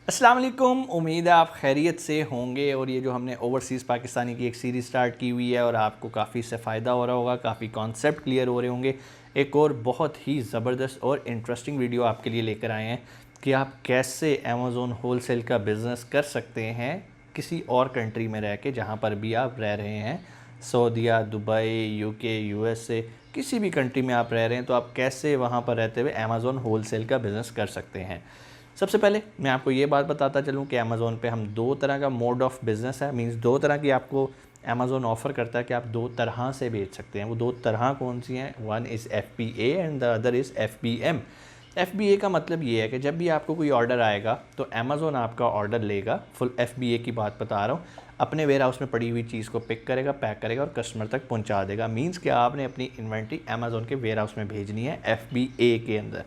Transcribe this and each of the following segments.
अस्सलाम वालेकुम। उम्मीद है आप खैरियत से होंगे। और ये जो हमने ओवरसीज़ पाकिस्तानी की एक सीरीज़ स्टार्ट की हुई है और आपको काफ़ी इससे फ़ायदा हो रहा होगा, काफ़ी कॉन्सेप्ट क्लियर हो रहे होंगे। एक और बहुत ही ज़बरदस्त और इंटरेस्टिंग वीडियो आपके लिए लेकर आए हैं कि आप कैसे अमेज़ॉन होलसेल का बिज़नेस कर सकते हैं किसी और कंट्री में रह के, जहाँ पर भी आप रह रहे हैं। सऊदीया, दुबई, यूके, यूएसए, किसी भी कंट्री में आप रह रहे हैं तो आप कैसे वहाँ पर रहते हुए अमेज़ॉन होलसेल का बिज़नेस कर सकते हैं। सबसे पहले मैं आपको ये बात बताता चलूँ कि अमेज़ॉन पे हम दो तरह का मोड ऑफ़ बिज़नेस है, मींस दो तरह की आपको अमेज़ॉन ऑफ़र करता है कि आप दो तरह से बेच सकते हैं। वो दो तरह कौन सी हैं? One is FBA and the other is FBM। FBA का मतलब ये है कि जब भी आपको कोई ऑर्डर आएगा तो अमेज़ॉन आपका ऑर्डर लेगा, फुल FBA की बात बता रहा हूँ, अपने वेयर हाउस में पड़ी हुई चीज़ को पिक करेगा, पैक करेगा और कस्टमर तक पहुँचा देगा। मीन्स कि आपने अपनी इन्वेंट्री अमेज़ॉन के वेयर हाउस में भेजनी है FBA के अंदर।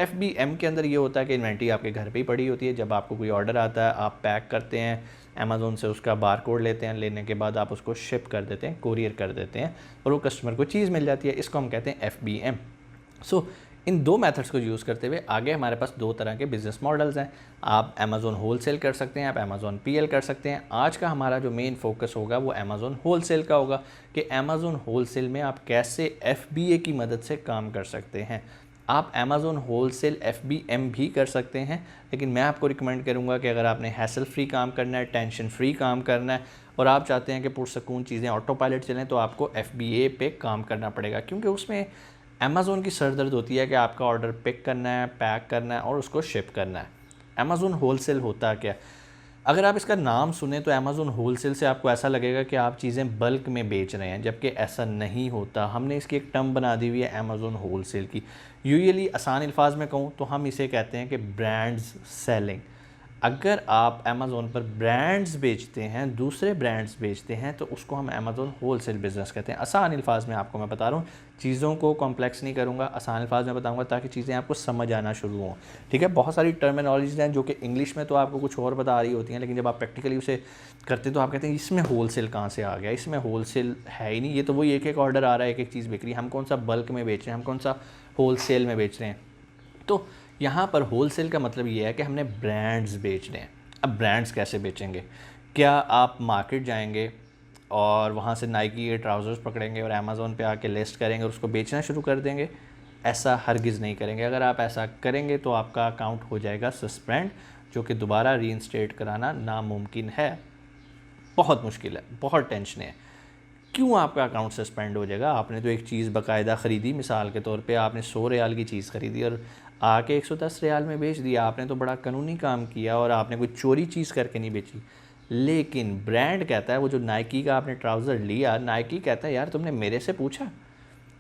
FBM के अंदर ये होता है कि इन्वेंट्री आपके घर पे ही पड़ी होती है। जब आपको कोई ऑर्डर आता है, आप पैक करते हैं, अमेज़ॉन से उसका बारकोड लेते हैं, लेने के बाद आप उसको शिप कर देते हैं, कोरियर कर देते हैं और वो कस्टमर को चीज़ मिल जाती है। इसको हम कहते हैं FBM। सो इन दो मेथड्स को यूज़ करते हुए आगे हमारे पास दो तरह के बिज़नेस मॉडल्स हैं। आप अमेज़ॉन होलसेल कर सकते हैं, आप अमेज़ॉन PL कर सकते हैं। आज का हमारा जो मेन फोकस होगा वो अमेज़ॉन होलसेल का होगा कि अमेज़ॉन होलसेल में आप कैसे FBA की मदद से काम कर सकते हैं। आप अमेज़ॉन होलसेल FBM भी कर सकते हैं, लेकिन मैं आपको रिकमेंड करूंगा कि अगर आपने हैसल फ्री काम करना है, टेंशन फ्री काम करना है और आप चाहते हैं कि पुरसकून चीज़ें ऑटो पायलट चलें, तो आपको FBA पे काम करना पड़ेगा, क्योंकि उसमें अमेज़ॉन की सरदर्द होती है कि आपका ऑर्डर पिक करना है, पैक करना है और उसको शिप करना है। अमेज़ॉन होलसेल होता क्या? अगर आप इसका नाम सुने तो अमेज़ॉन होलसेल से आपको ऐसा लगेगा कि आप चीज़ें बल्क में बेच रहे हैं, जबकि ऐसा नहीं होता। हमने इसकी एक टर्म बना दी हुई है अमेज़ॉन होलसेल की। यूजुअली आसान अल्फाज में कहूँ तो हम इसे कहते हैं कि ब्रांड्स सेलिंग। अगर आप अमेज़ॉन पर ब्रांड्स बेचते हैं, दूसरे ब्रांड्स बेचते हैं, तो उसको हम अमेज़ॉन होलसेल बिज़नेस कहते हैं। आसान अल्फाज में आपको मैं बता रहा हूँ, चीज़ों को कॉम्प्लेक्स नहीं करूँगा, आसान अल्फाज में बताऊँगा ताकि चीज़ें आपको समझ आना शुरू हों। ठीक है, बहुत सारी टर्मिनोलॉजीज़ हैं जो कि इंग्लिश में तो आपको कुछ और बता रही होती हैं, लेकिन जब आप प्रैक्टिकली उसे करते तो आप कहते हैं इसमें होलसेल कहाँ से आ गया, इसमें होलसेल है ही नहीं, ये तो वही एक एक ऑर्डर आ रहा है, एक एक चीज़ बिक रही है, हम कौन सा बल्क में बेच रहे हैं, हम कौन सा होलसेल में बेच रहे हैं। तो यहाँ पर होलसेल का मतलब ये है कि हमने ब्रांड्स बेचने हैं। अब ब्रांड्स कैसे बेचेंगे? क्या आप मार्केट जाएंगे और वहाँ से नाइकी के ट्राउज़र्स पकड़ेंगे और अमेज़ॉन पे आके लिस्ट करेंगे और उसको बेचना शुरू कर देंगे? ऐसा हरगिज़ नहीं करेंगे। अगर आप ऐसा करेंगे तो आपका अकाउंट हो जाएगा सस्पेंड, जो कि दोबारा रीइंस्टेट कराना नामुमकिन है। बहुत मुश्किल है, बहुत टेंशन है। क्यों आपका अकाउंट सस्पेंड हो जाएगा? आपने तो एक चीज़ बाकायदा ख़रीदी, मिसाल के तौर पे आपने 100 रियाल की चीज़ ख़रीदी और आके 110 रियाल में बेच दिया। आपने तो बड़ा कानूनी काम किया और आपने कोई चोरी चीज़ करके नहीं बेची। लेकिन ब्रांड कहता है, वो जो नाइकी का आपने ट्राउज़र लिया, नाइकी कहता है यार तुमने मेरे से पूछा?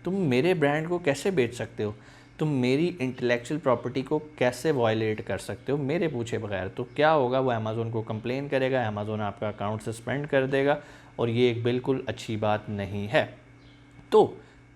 तुम मेरे ब्रांड को कैसे बेच सकते हो? तुम मेरी इंटेलेक्चुअल प्रॉपर्टी को कैसे वायलेट कर सकते हो मेरे पूछे बगैर? तो क्या होगा, वो अमेज़ॉन को कंप्लेन करेगा, अमेज़ॉन आपका अकाउंट सस्पेंड कर देगा और ये एक बिल्कुल अच्छी बात नहीं है। तो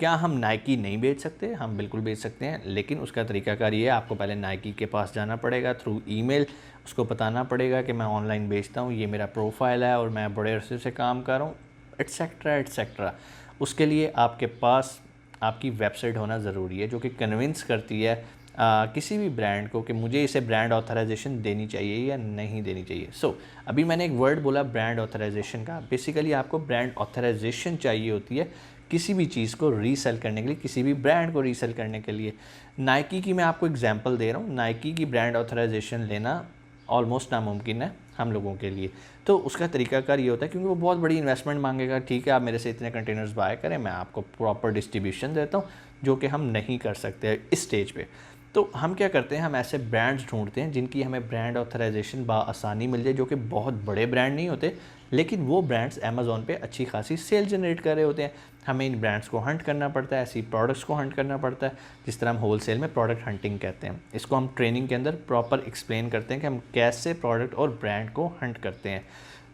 क्या हम नाइकी नहीं बेच सकते? हम बिल्कुल बेच सकते हैं, लेकिन उसका तरीकाकार ये है, आपको पहले नाइकी के पास जाना पड़ेगा थ्रू ईमेल, उसको बताना पड़ेगा कि मैं ऑनलाइन बेचता हूँ, ये मेरा प्रोफाइल है और मैं बड़े अरसे से काम कर रहा हूँ, एट्सेट्रा एट्सेट्रा। उसके लिए आपके पास आपकी वेबसाइट होना ज़रूरी है जो कि कन्विंस करती है किसी भी ब्रांड को कि मुझे इसे ब्रांड ऑथराइजेशन देनी चाहिए या नहीं देनी चाहिए। अभी मैंने एक वर्ड बोला ब्रांड ऑथराइजेशन का। बेसिकली आपको ब्रांड ऑथराइजेशन चाहिए होती है किसी भी चीज़ को रीसेल करने के लिए, किसी भी ब्रांड को रीसेल करने के लिए। नाइकी की मैं आपको एग्जांपल दे रहा हूँ। नाइकी की ब्रांड ऑथराइजेशन लेना ऑलमोस्ट नामुमकिन है हम लोगों के लिए। तो उसका तरीकाकार ये होता है, क्योंकि वो बहुत बड़ी इन्वेस्टमेंट मांगेगा। ठीक है, आप मेरे से इतने कंटेनर्स बाय करें, मैं आपको प्रॉपर डिस्ट्रीब्यूशन देता हूँ, जो कि हम नहीं कर सकते इस स्टेज पे। तो हम क्या करते हैं, हम ऐसे ब्रांड्स ढूंढते हैं जिनकी हमें ब्रांड ऑथराइजेशन आसानी मिल जाए, जो कि बहुत बड़े ब्रांड नहीं होते, लेकिन वो ब्रांड्स अमेज़ॉन पे अच्छी खासी सेल जनरेट कर रहे होते हैं। हमें इन ब्रांड्स को हंट करना पड़ता है, ऐसी प्रोडक्ट्स को हंट करना पड़ता है, जिस तरह हम होलसेल में प्रोडक्ट हंटिंग कहते हैं। इसको हम ट्रेनिंग के अंदर प्रॉपर एक्सप्लेन करते हैं कि हम कैसे प्रोडक्ट और ब्रांड को हंट करते हैं।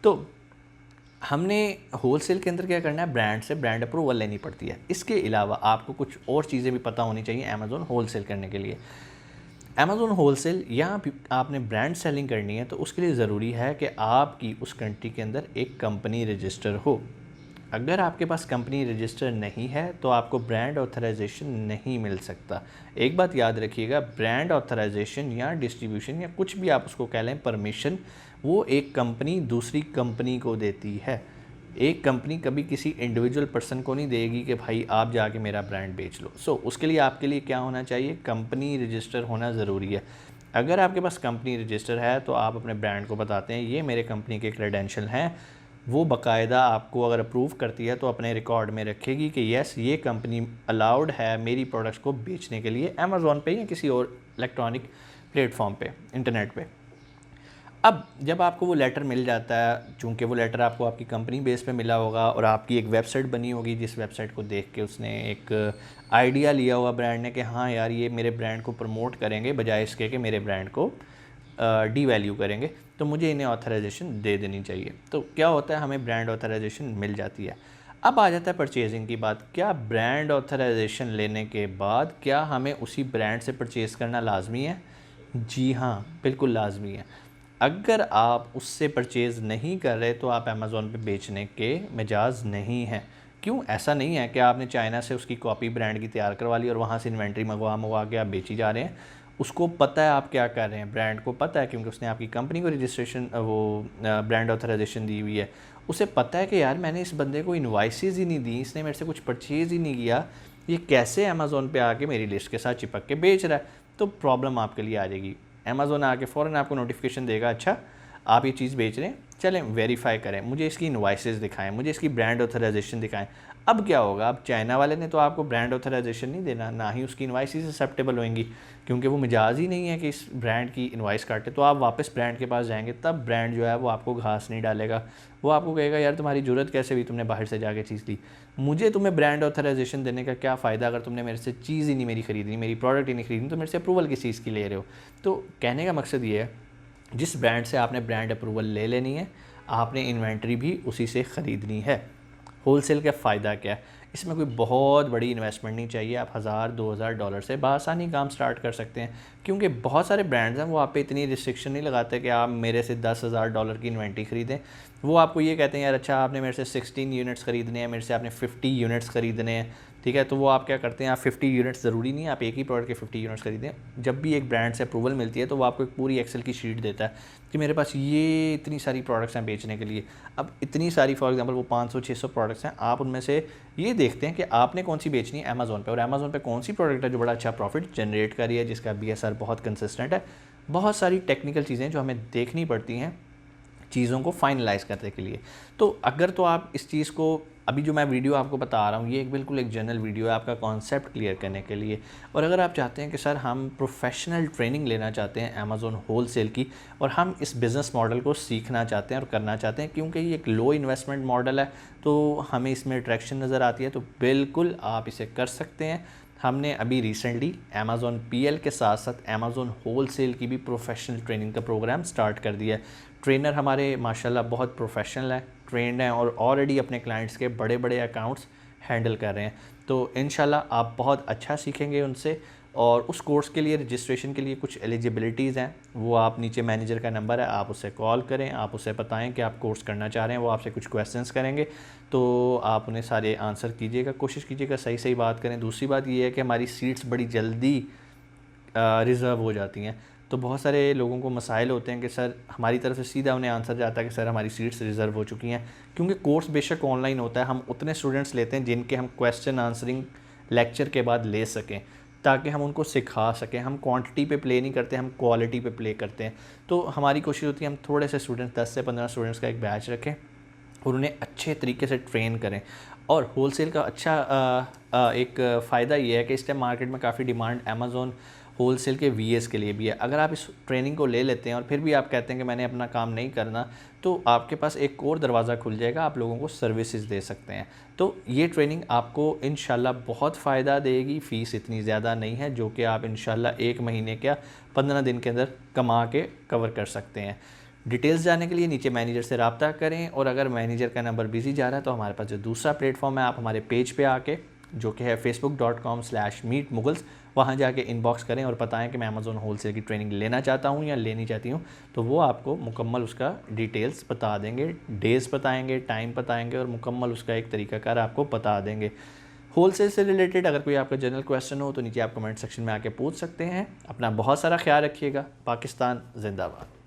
तो हमने होलसेल के अंदर क्या करना है, ब्रांड से ब्रांड अप्रूवल लेनी पड़ती है। इसके अलावा आपको कुछ और चीज़ें भी पता होनी चाहिए अमेज़ॉन होलसेल करने के लिए। अमेज़ॉन होलसेल यहाँ भी आपने ब्रांड सेलिंग करनी है, तो उसके लिए ज़रूरी है कि आपकी उस कंट्री के अंदर एक कंपनी रजिस्टर हो। अगर आपके पास कंपनी रजिस्टर नहीं है तो आपको ब्रांड ऑथराइजेशन नहीं मिल सकता। एक बात याद रखिएगा, ब्रांड ऑथराइजेशन या डिस्ट्रीब्यूशन या कुछ भी आप उसको कह लें, परमिशन, वो एक कंपनी दूसरी कंपनी को देती है। एक कंपनी कभी किसी इंडिविजुअल पर्सन को नहीं देगी कि भाई आप जाके मेरा ब्रांड बेच लो। उसके लिए आपके लिए क्या होना चाहिए, कंपनी रजिस्टर होना ज़रूरी है। अगर आपके पास कंपनी रजिस्टर है तो आप अपने ब्रांड को बताते हैं ये मेरे कंपनी के क्रेडेंशियल हैं, वो बाकायदा आपको अगर अप्रूव करती है तो अपने रिकॉर्ड में रखेगी कि यस ये कंपनी अलाउड है मेरी प्रोडक्ट्स को बेचने के लिए अमेज़ॉन पे या किसी और इलेक्ट्रॉनिक प्लेटफॉर्म पे, इंटरनेट पे। अब जब आपको वो लेटर मिल जाता है, चूँकि वो लेटर आपको आपकी कंपनी बेस पे मिला होगा और आपकी एक वेबसाइट बनी होगी जिस वेबसाइट को देख के उसने एक आइडिया लिया होगा ब्रांड ने कि हाँ यार ये मेरे ब्रांड को प्रमोट करेंगे बजाय इसके कि मेरे ब्रांड को डी वैल्यू करेंगे, तो मुझे इन्हें ऑथराइजेशन दे देनी चाहिए। तो क्या होता है, हमें ब्रांड ऑथराइजेशन मिल जाती है। अब आ जाता है परचेजिंग की बात। क्या ब्रांड ऑथराइजेशन लेने के बाद क्या हमें उसी ब्रांड से परचेज़ करना लाजमी है? जी हाँ, बिल्कुल लाजमी है। अगर आप उससे परचेज़ नहीं कर रहे तो आप अमेज़ॉन पे बेचने के मिजाज नहीं हैं। क्यों? ऐसा नहीं है कि आपने चाइना से उसकी कॉपी ब्रांड की तैयार करवा ली और वहाँ से इन्वेंट्री मंगवा के आप बेची जा रहे हैं। उसको पता है आप क्या कर रहे हैं, ब्रांड को पता है, क्योंकि उसने आपकी कंपनी को रजिस्ट्रेशन ब्रांड ऑथराइजेशन दी हुई है। उसे पता है कि यार मैंने इस बंदे को इनवॉइसेस ही नहीं दी, इसने मेरे से कुछ परचेज़ ही नहीं किया, ये कैसे अमेज़ॉन पे आके मेरी लिस्ट के साथ चिपक के बेच रहा है। तो प्रॉब्लम आपके लिए आ जाएगी। अमेज़ॉन आके फ़ौरन आपको नोटिफिकेशन देगा, अच्छा आप ये चीज़ बेच रहे हैं, चलें वेरीफाई करें, मुझे इसकी इनवॉइसेस दिखाएं, मुझे इसकी ब्रांड ऑथराइजेशन दिखाएं। अब क्या होगा, अब चाइना वाले ने तो आपको ब्रांड ऑथराइजेशन नहीं देना, ना ही उसकी इनवॉइसेस एक्सेप्टेबल होंगी, क्योंकि वो मिजाज ही नहीं है कि इस ब्रांड की इनवॉइस काटे। तो आप वापस ब्रांड के पास जाएंगे तब ब्रांड जो है वो आपको घास नहीं डालेगा, वो आपको कहेगा यार तुम्हारी ज़रूरत कैसे हुई, तुमने बाहर से जाके चीज़ ली, मुझे तुम्हें ब्रांड ऑथराइजेशन देने का क्या फ़ायदा अगर तुमने मेरे से चीज़ ही नहीं मेरी खरीदनी, मेरी प्रोडक्ट ही नहीं खरीदनी, तो मेरे से अप्रूवल किस चीज़ की ले रहे हो। तो कहने का मकसद ये है, जिस ब्रांड से आपने ब्रांड अप्रूवल ले लेनी है आपने इन्वेंट्री भी उसी से ख़रीदनी है। होलसेल का फ़ायदा क्या है, इसमें कोई बहुत बड़ी इन्वेस्टमेंट नहीं चाहिए, आप $1000-2000 से बआसानी काम स्टार्ट कर सकते हैं। क्योंकि बहुत सारे ब्रांड्स हैं वो आप पे इतनी रिस्ट्रिक्शन नहीं लगाते कि आप मेरे से $10,000 की इन्वेंट्री ख़रीदें। वो आपको ये कहते हैं यार अच्छा आपने मेरे से 16 यूनिट्स ख़रीदने हैं, मेरे से आपने 50 यूनिट्स ख़रीदने हैं, ठीक है। तो वो आप क्या करते हैं, आप 50 यूनिट्स ज़रूरी नहीं है आप एक ही प्रोडक्ट के 50 यूनिट्स खरीदें। जब भी एक ब्रांड से अप्रूवल मिलती है तो वो आपको एक पूरी एक्सेल की शीट देता है कि मेरे पास ये इतनी सारी प्रोडक्ट्स हैं बेचने के लिए। अब इतनी सारी, फॉर एग्जांपल वो 500-600 प्रोडक्ट्स हैं, आप उनमें से ये देखते हैं कि आपने कौन सी बेचनी है अमेज़ॉन पे, और अमेज़ॉन पे कौन सी प्रोडक्ट है जो बड़ा अच्छा प्रॉफिट जनरेट कर रही है, जिसका BSR बहुत कंसिस्टेंट है। बहुत सारी टेक्निकल चीज़ें जो हमें देखनी पड़ती हैं चीज़ों को फाइनलाइज़ करने के लिए। तो अगर तो आप इस चीज़ को, अभी जो मैं वीडियो आपको बता रहा हूँ ये बिल्कुल एक जनरल वीडियो है आपका कॉन्सेप्ट क्लियर करने के लिए। और अगर आप चाहते हैं कि सर हम प्रोफेशनल ट्रेनिंग लेना चाहते हैं अमेज़ॉन होलसेल की, और हम इस बिज़नेस मॉडल को सीखना चाहते हैं और करना चाहते हैं, क्योंकि ये एक लो इन्वेस्टमेंट मॉडल है तो हमें इसमें अट्रैक्शन नज़र आती है, तो बिल्कुल आप इसे कर सकते हैं। हमने अभी रिसेंटली अमेज़ॉन PL के साथ साथ अमेज़ॉन होलसेल की भी प्रोफेशनल ट्रेनिंग का प्रोग्राम स्टार्ट कर दिया है। ट्रेनर हमारे माशाल्लाह बहुत प्रोफेशनल हैं, ट्रेंड हैं और ऑलरेडी अपने क्लाइंट्स के बड़े बड़े अकाउंट्स हैंडल कर रहे हैं। तो इंशाल्लाह आप बहुत अच्छा सीखेंगे उनसे। और उस कोर्स के लिए रजिस्ट्रेशन के लिए कुछ एलिजिबिलिटीज़ हैं, वो आप नीचे मैनेजर का नंबर है, आप उससे कॉल करें, आप उससे बताएं कि आप कोर्स करना चाह रहे हैं, वो आपसे कुछ क्वेश्चंस करेंगे तो आप उन्हें सारे आंसर कीजिएगा, कोशिश कीजिएगा सही सही बात करें। दूसरी बात ये है कि हमारी सीट्स बड़ी जल्दी रिज़र्व हो जाती हैं, तो बहुत सारे लोगों को मसाइल होते हैं कि सर हमारी तरफ से सीधा उन्हें आंसर जाता है कि सर हमारी सीट्स रिज़र्व हो चुकी हैं। क्योंकि कोर्स बेशक ऑनलाइन होता है, हम उतने स्टूडेंट्स लेते हैं जिनके हम क्वेश्चन आंसरिंग लेक्चर के बाद ले सकें, ताकि हम उनको सिखा सकें। हम क्वांटिटी पे प्ले नहीं करते, हम क्वालिटी पे प्ले करते हैं। तो हमारी कोशिश होती है हम थोड़े से स्टूडेंट्स, 10 से 15 स्टूडेंट्स का एक बैच रखें और उन्हें अच्छे तरीके से ट्रेन करें। और होलसेल का अच्छा एक फ़ायदा ये है कि इस टाइम मार्केट में काफ़ी डिमांड अमेज़ॉन होलसेल के VAs के लिए भी है। अगर आप इस ट्रेनिंग को ले लेते हैं और फिर भी आप कहते हैं कि मैंने अपना काम नहीं करना, तो आपके पास एक और दरवाज़ा खुल जाएगा, आप लोगों को सर्विसेज दे सकते हैं। तो ये ट्रेनिंग आपको इंशाल्लाह बहुत फ़ायदा देगी। फ़ीस इतनी ज़्यादा नहीं है, जो कि आप इंशाल्लाह 1 महीने क्या 15 दिन के अंदर कमा के कवर कर सकते हैं। डिटेल्स जानने के लिए नीचे मैनेजर से रब्ता करें, और अगर मैनेजर का नंबर बिजी जा रहा है तो हमारे पास जो दूसरा प्लेटफॉर्म है, आप हमारे पेज पे आके, जो कि है facebook.com/meetmughals, वहाँ जाके इनबॉक्स करें और बताएं कि मैं अमेज़ॉन होलसेल की ट्रेनिंग लेना चाहता हूँ या लेनी चाहती हूँ, तो वो आपको मुकम्मल उसका डिटेल्स बता देंगे, डेज़ बताएंगे, टाइम बताएंगे और मुकम्मल उसका एक तरीकाकार आपको बता देंगे। होलसेल से रिलेटेड अगर कोई आपका जनरल क्वेश्चन हो तो नीचे आप कमेंट सेक्शन में आके पूछ सकते हैं। अपना बहुत सारा ख्याल रखिएगा। पाकिस्तान जिंदाबाद।